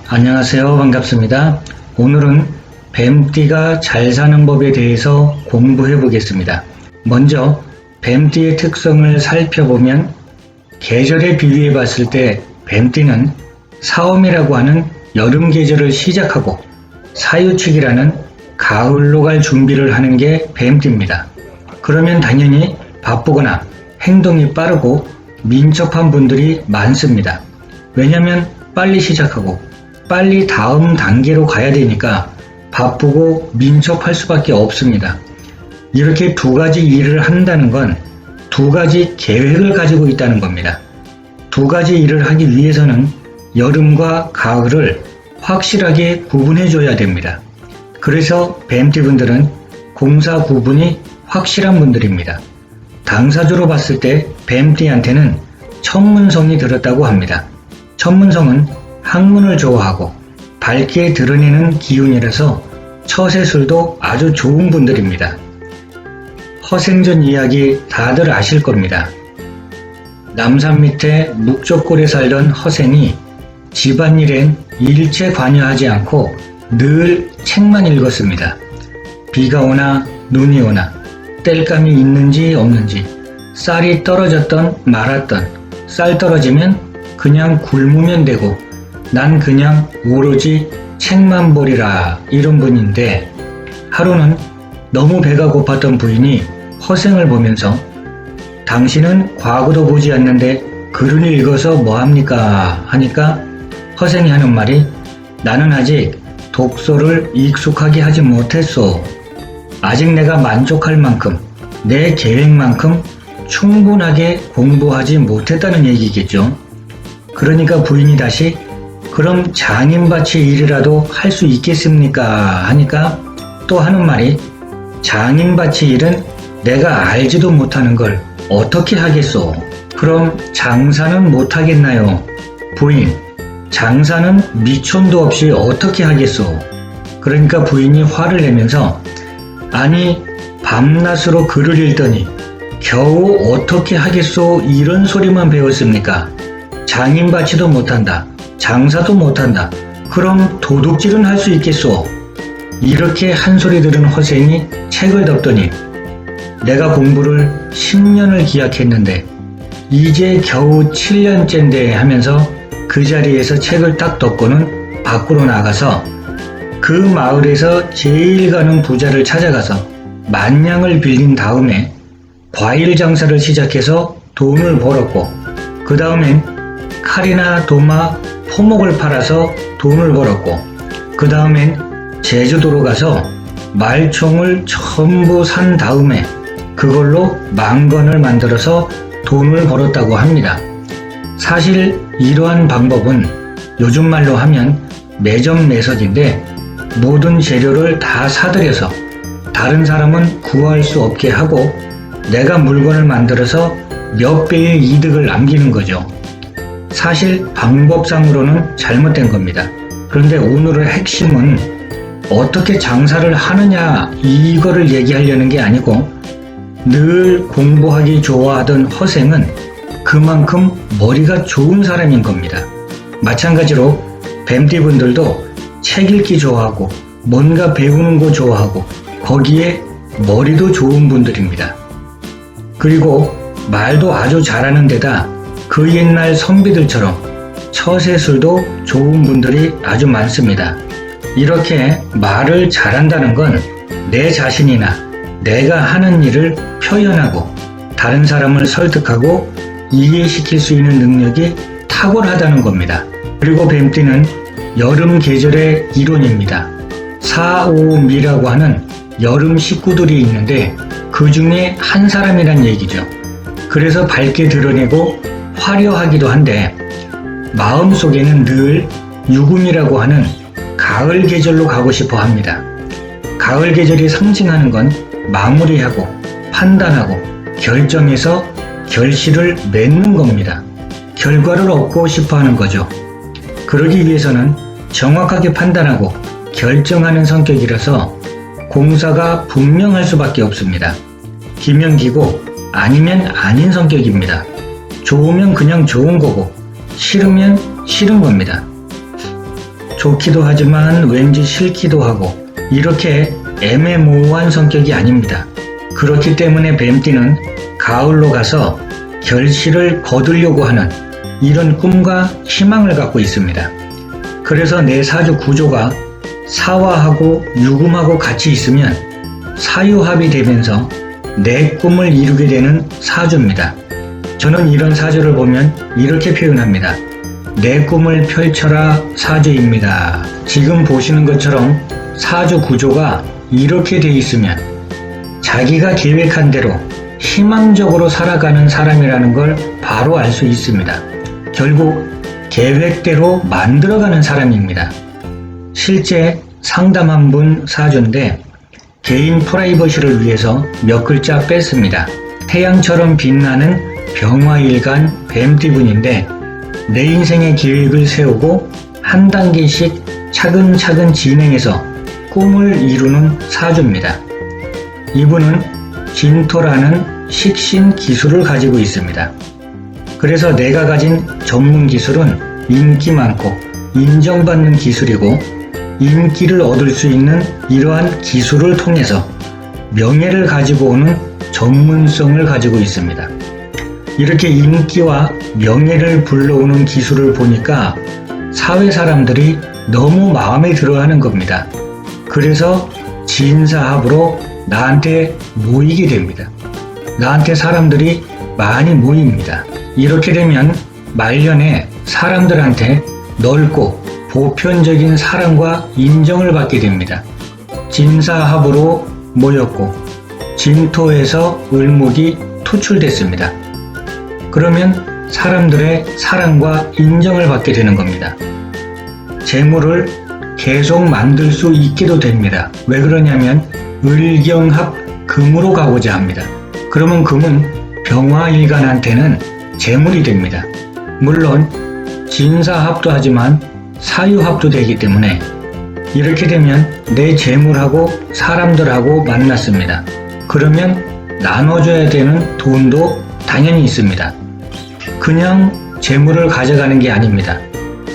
안녕하세요. 반갑습니다. 오늘은 뱀띠가 잘 사는 법에 대해서 공부해 보겠습니다. 먼저 뱀띠의 특성을 살펴보면 계절에 비유해 봤을 때 뱀띠는 사오미라고 하는 여름 계절을 시작하고 사유축이라는 가을로 갈 준비를 하는 게 뱀띠입니다. 그러면 당연히 바쁘거나 행동이 빠르고 민첩한 분들이 많습니다. 왜냐하면 빨리 시작하고 빨리 다음 단계로 가야 되니까 바쁘고 민첩할 수밖에 없습니다. 이렇게 두 가지 일을 한다는 건 두 가지 계획을 가지고 있다는 겁니다. 두 가지 일을 하기 위해서는 여름과 가을을 확실하게 구분해 줘야 됩니다. 그래서 뱀띠분들은 공사 구분이 확실한 분들입니다. 당사주로 봤을 때 뱀띠한테는 천문성이 들었다고 합니다. 천문성은 학문을 좋아하고 밝게 드러내는 기운이라서 처세술도 아주 좋은 분들입니다. 허생전 이야기 다들 아실 겁니다. 남산 밑에 묵적골에 살던 허생이 집안일엔 일체 관여하지 않고 늘 책만 읽었습니다. 비가 오나 눈이 오나 땔감이 있는지 없는지 쌀이 떨어졌던 말았던 쌀 떨어지면 그냥 굶으면 되고 난 그냥 오로지 책만 보리라 이런 분인데 하루는 너무 배가 고팠던 부인이 허생을 보면서 당신은 과거도 보지 않는데 글을 읽어서 뭐합니까? 하니까 허생이 하는 말이 나는 아직 독서를 익숙하게 하지 못했소. 아직 내가 만족할 만큼 내 계획만큼 충분하게 공부하지 못했다는 얘기겠죠. 그러니까 부인이 다시 그럼 장인밭의 일이라도 할 수 있겠습니까? 하니까 또 하는 말이 장인밭의 일은 내가 알지도 못하는 걸 어떻게 하겠소? 그럼 장사는 못하겠나요? 부인, 장사는 미천도 없이 어떻게 하겠소? 그러니까 부인이 화를 내면서 아니 밤낮으로 글을 읽더니 겨우 어떻게 하겠소? 이런 소리만 배웠습니까? 장인밭이도 못한다. 장사도 못한다. 그럼 도둑질은 할 수 있겠소? 이렇게 한 소리 들은 허생이 책을 덮더니 내가 공부를 10년을 기약했는데 이제 겨우 7년째인데 하면서 그 자리에서 책을 딱 덮고는 밖으로 나가서 그 마을에서 제일 가는 부자를 찾아가서 만냥을 빌린 다음에 과일 장사를 시작해서 돈을 벌었고 그 다음엔 칼이나 도마, 포목을 팔아서 돈을 벌었고 그 다음엔 제주도로 가서 말총을 전부 산 다음에 그걸로 망건을 만들어서 돈을 벌었다고 합니다. 사실 이러한 방법은 요즘 말로 하면 매점매석인데 모든 재료를 다 사들여서 다른 사람은 구할 수 없게 하고 내가 물건을 만들어서 몇 배의 이득을 남기는 거죠. 사실 방법상으로는 잘못된 겁니다. 그런데 오늘의 핵심은 어떻게 장사를 하느냐 이거를 얘기하려는 게 아니고 늘 공부하기 좋아하던 허생은 그만큼 머리가 좋은 사람인 겁니다. 마찬가지로 뱀띠분들도 책 읽기 좋아하고 뭔가 배우는 거 좋아하고 거기에 머리도 좋은 분들입니다. 그리고 말도 아주 잘하는 데다 그 옛날 선비들처럼 처세술도 좋은 분들이 아주 많습니다. 이렇게 말을 잘한다는 건 내 자신이나 내가 하는 일을 표현하고 다른 사람을 설득하고 이해시킬 수 있는 능력이 탁월하다는 겁니다. 그리고 뱀띠는 여름 계절의 이론입니다. 사오미라고 하는 여름 식구들이 있는데 그 중에 한 사람이란 얘기죠. 그래서 밝게 드러내고 화려하기도 한데 마음속에는 늘 유금이라고 하는 가을 계절로 가고 싶어 합니다. 가을 계절이 상징하는 건 마무리하고 판단하고 결정해서 결실을 맺는 겁니다. 결과를 얻고 싶어 하는 거죠. 그러기 위해서는 정확하게 판단하고 결정하는 성격이라서 공사가 분명할 수밖에 없습니다. 기면 기고 아니면 아닌 성격입니다. 좋으면 그냥 좋은 거고 싫으면 싫은 겁니다. 좋기도 하지만 왠지 싫기도 하고 이렇게 애매모호한 성격이 아닙니다. 그렇기 때문에 뱀띠는 가을로 가서 결실을 거두려고 하는 이런 꿈과 희망을 갖고 있습니다. 그래서 내 사주 구조가 사화하고 유금하고 같이 있으면 사유합이 되면서 내 꿈을 이루게 되는 사주입니다. 저는 이런 사주를 보면 이렇게 표현합니다. 내 꿈을 펼쳐라 사주입니다. 지금 보시는 것처럼 사주 구조가 이렇게 돼 있으면 자기가 계획한 대로 희망적으로 살아가는 사람이라는 걸 바로 알 수 있습니다. 결국 계획대로 만들어가는 사람입니다. 실제 상담한 분 사주인데 개인 프라이버시를 위해서 몇 글자 뺐습니다. 태양처럼 빛나는 병화일간 뱀띠분인데 내 인생의 계획을 세우고 한 단계씩 차근차근 진행해서 꿈을 이루는 사주입니다. 이분은 진토라는 식신 기술을 가지고 있습니다. 그래서 내가 가진 전문 기술은 인기 많고 인정받는 기술이고 인기를 얻을 수 있는 이러한 기술을 통해서 명예를 가지고 오는 전문성을 가지고 있습니다. 이렇게 인기와 명예를 불러오는 기술을 보니까 사회 사람들이 너무 마음에 들어하는 겁니다. 그래서 진사합으로 나한테 모이게 됩니다. 나한테 사람들이 많이 모입니다. 이렇게 되면 말년에 사람들한테 넓고 보편적인 사랑과 인정을 받게 됩니다. 진사합으로 모였고 진토에서 을목이 투출됐습니다. 그러면 사람들의 사랑과 인정을 받게 되는 겁니다. 재물을 계속 만들 수 있게도 됩니다. 왜 그러냐면 을경합 금으로 가고자 합니다. 그러면 금은 병화일간한테는 재물이 됩니다. 물론 진사합도 하지만 사유합도 되기 때문에 이렇게 되면 내 재물하고 사람들하고 만났습니다. 그러면 나눠줘야 되는 돈도 당연히 있습니다. 그냥 재물을 가져가는 게 아닙니다.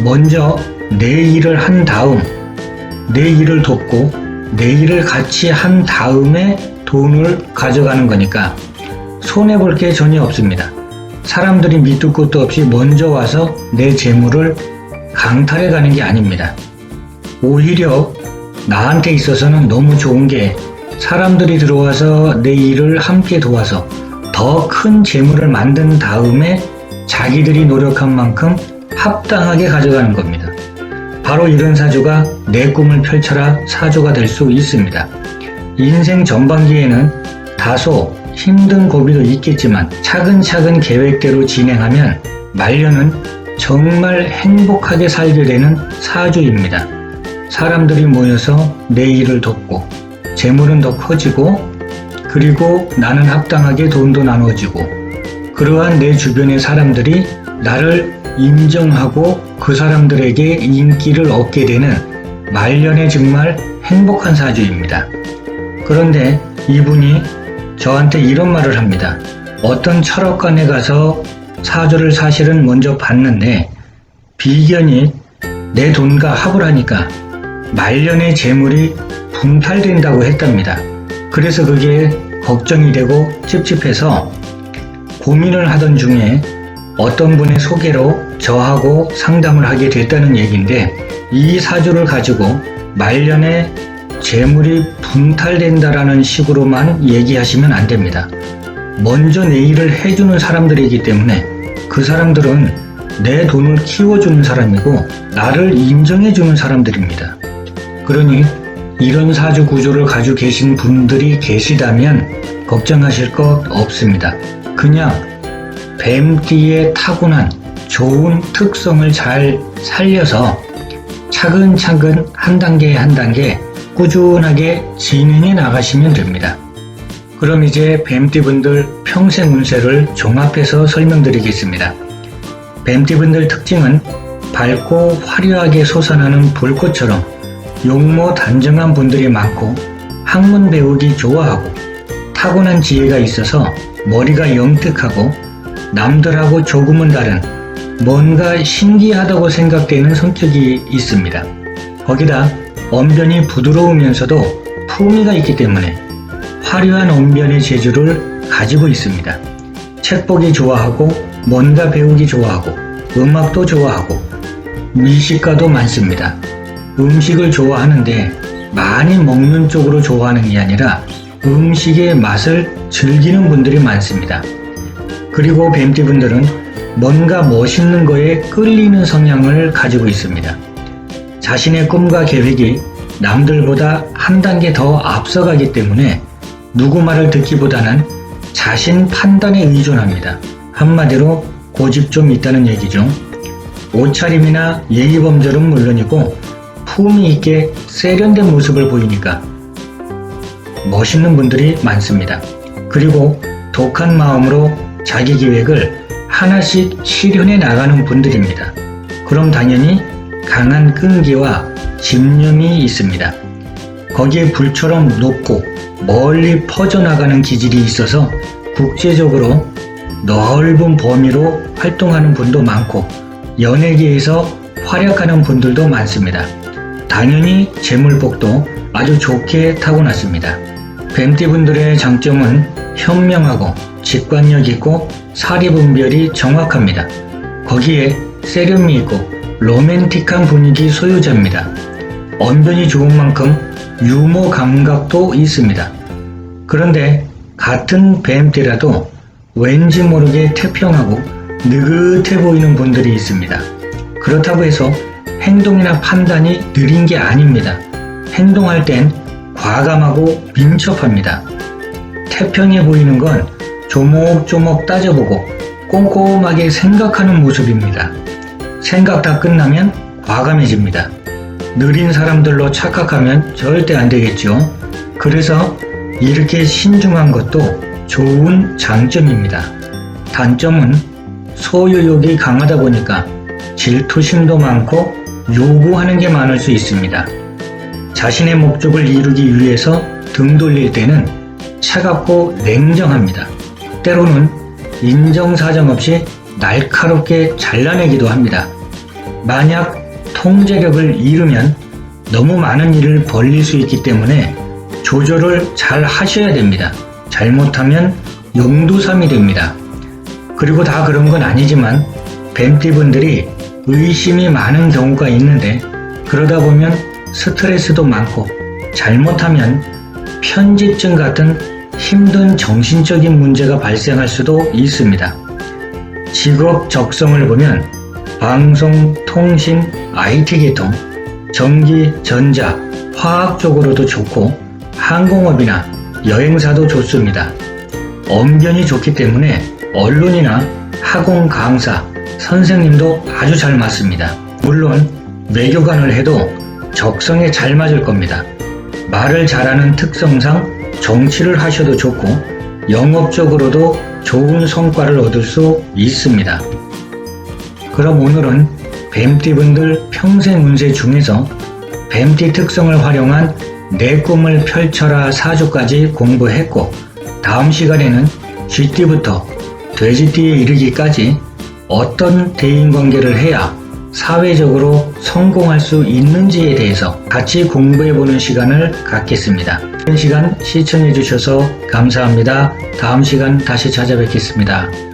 먼저 내 일을 한 다음 내 일을 돕고 내 일을 같이 한 다음에 돈을 가져가는 거니까 손해볼 게 전혀 없습니다. 사람들이 밑도 끝도 없이 먼저 와서 내 재물을 강탈해 가는 게 아닙니다. 오히려 나한테 있어서는 너무 좋은 게 사람들이 들어와서 내 일을 함께 도와서 더 큰 재물을 만든 다음에 자기들이 노력한 만큼 합당하게 가져가는 겁니다. 바로 이런 사주가 내 꿈을 펼쳐라 사주가 될 수 있습니다. 인생 전반기에는 다소 힘든 고비도 있겠지만 차근차근 계획대로 진행하면 말년은 정말 행복하게 살게 되는 사주입니다. 사람들이 모여서 내 일을 돕고 재물은 더 커지고 그리고 나는 합당하게 돈도 나눠지고 그러한 내 주변의 사람들이 나를 인정하고 그 사람들에게 인기를 얻게 되는 말년에 정말 행복한 사주입니다. 그런데 이분이 저한테 이런 말을 합니다. 어떤 철학관에 가서 사주를 사실은 먼저 봤는데 비견이 내 돈과 합을 하니까 말년의 재물이 분탈된다고 했답니다. 그래서 그게 걱정이 되고 찝찝해서 고민을 하던 중에 어떤 분의 소개로 저하고 상담을 하게 됐다는 얘기인데 이 사주를 가지고 말년에 재물이 분탈된다라는 식으로만 얘기하시면 안 됩니다. 먼저 내 일을 해주는 사람들이기 때문에 그 사람들은 내 돈을 키워주는 사람이고 나를 인정해주는 사람들입니다. 그러니 이런 사주 구조를 가지고 계신 분들이 계시다면 걱정하실 것 없습니다. 그냥 뱀띠의 타고난 좋은 특성을 잘 살려서 차근차근 한 단계 한 단계 꾸준하게 진행해 나가시면 됩니다. 그럼 이제 뱀띠분들 평생 운세를 종합해서 설명드리겠습니다. 뱀띠분들 특징은 밝고 화려하게 솟아나는 불꽃처럼 용모 단정한 분들이 많고 학문 배우기 좋아하고 타고난 지혜가 있어서 머리가 영특하고 남들하고 조금은 다른 뭔가 신기하다고 생각되는 성격이 있습니다. 거기다 언변이 부드러우면서도 품위가 있기 때문에 화려한 언변의 재주를 가지고 있습니다. 책 보기 좋아하고 뭔가 배우기 좋아하고 음악도 좋아하고 미식가도 많습니다. 음식을 좋아하는데 많이 먹는 쪽으로 좋아하는 게 아니라 음식의 맛을 즐기는 분들이 많습니다. 그리고 뱀띠분들은 뭔가 멋있는 거에 끌리는 성향을 가지고 있습니다. 자신의 꿈과 계획이 남들보다 한 단계 더 앞서가기 때문에 누구 말을 듣기보다는 자신 판단에 의존합니다. 한마디로 고집 좀 있다는 얘기죠. 옷차림이나 예의범절은 물론이고 품위 있게 세련된 모습을 보이니까 멋있는 분들이 많습니다. 그리고 독한 마음으로 자기 계획을 하나씩 실현해 나가는 분들입니다. 그럼 당연히 강한 끈기와 집념이 있습니다. 거기에 불처럼 높고 멀리 퍼져나가는 기질이 있어서 국제적으로 넓은 범위로 활동하는 분도 많고 연예계에서 활약하는 분들도 많습니다. 당연히 재물복도 아주 좋게 타고났습니다. 뱀띠분들의 장점은 현명하고 직관력 있고 사리분별이 정확합니다. 거기에 세련미 있고 로맨틱한 분위기 소유자입니다. 언변이 좋은 만큼 유머 감각도 있습니다. 그런데 같은 뱀띠라도 왠지 모르게 태평하고 느긋해 보이는 분들이 있습니다. 그렇다고 해서 행동이나 판단이 느린 게 아닙니다. 행동할 땐 과감하고 민첩합니다. 태평해 보이는 건 조목조목 따져보고 꼼꼼하게 생각하는 모습입니다. 생각 다 끝나면 과감해집니다. 느린 사람들로 착각하면 절대 안 되겠죠. 그래서 이렇게 신중한 것도 좋은 장점입니다. 단점은 소유욕이 강하다 보니까 질투심도 많고 요구하는 게 많을 수 있습니다. 자신의 목적을 이루기 위해서 등 돌릴 때는 차갑고 냉정합니다. 때로는 인정사정 없이 날카롭게 잘라내기도 합니다. 만약 통제력을 잃으면 너무 많은 일을 벌릴 수 있기 때문에 조절을 잘 하셔야 됩니다. 잘못하면 용두삼이 됩니다. 그리고 다 그런 건 아니지만 뱀띠분들이 의심이 많은 경우가 있는데 그러다 보면 스트레스도 많고 잘못하면 편집증 같은 힘든 정신적인 문제가 발생할 수도 있습니다. 직업 적성을 보면 방송, 통신, IT 계통, 전기, 전자, 화학 쪽으로도 좋고 항공업이나 여행사도 좋습니다. 언변이 좋기 때문에 언론이나 학원 강사, 선생님도 아주 잘 맞습니다. 물론 외교관을 해도 적성에 잘 맞을 겁니다. 말을 잘하는 특성상 정치를 하셔도 좋고 영업적으로도 좋은 성과를 얻을 수 있습니다. 그럼 오늘은 뱀띠분들 평생 운세 중에서 뱀띠 특성을 활용한 내 꿈을 펼쳐라 4주까지 공부했고 다음 시간에는 쥐띠부터 돼지띠에 이르기까지 어떤 대인관계를 해야 사회적으로 성공할 수 있는지에 대해서 같이 공부해보는 시간을 갖겠습니다. 이번 시간 시청해주셔서 감사합니다. 다음 시간 다시 찾아뵙겠습니다.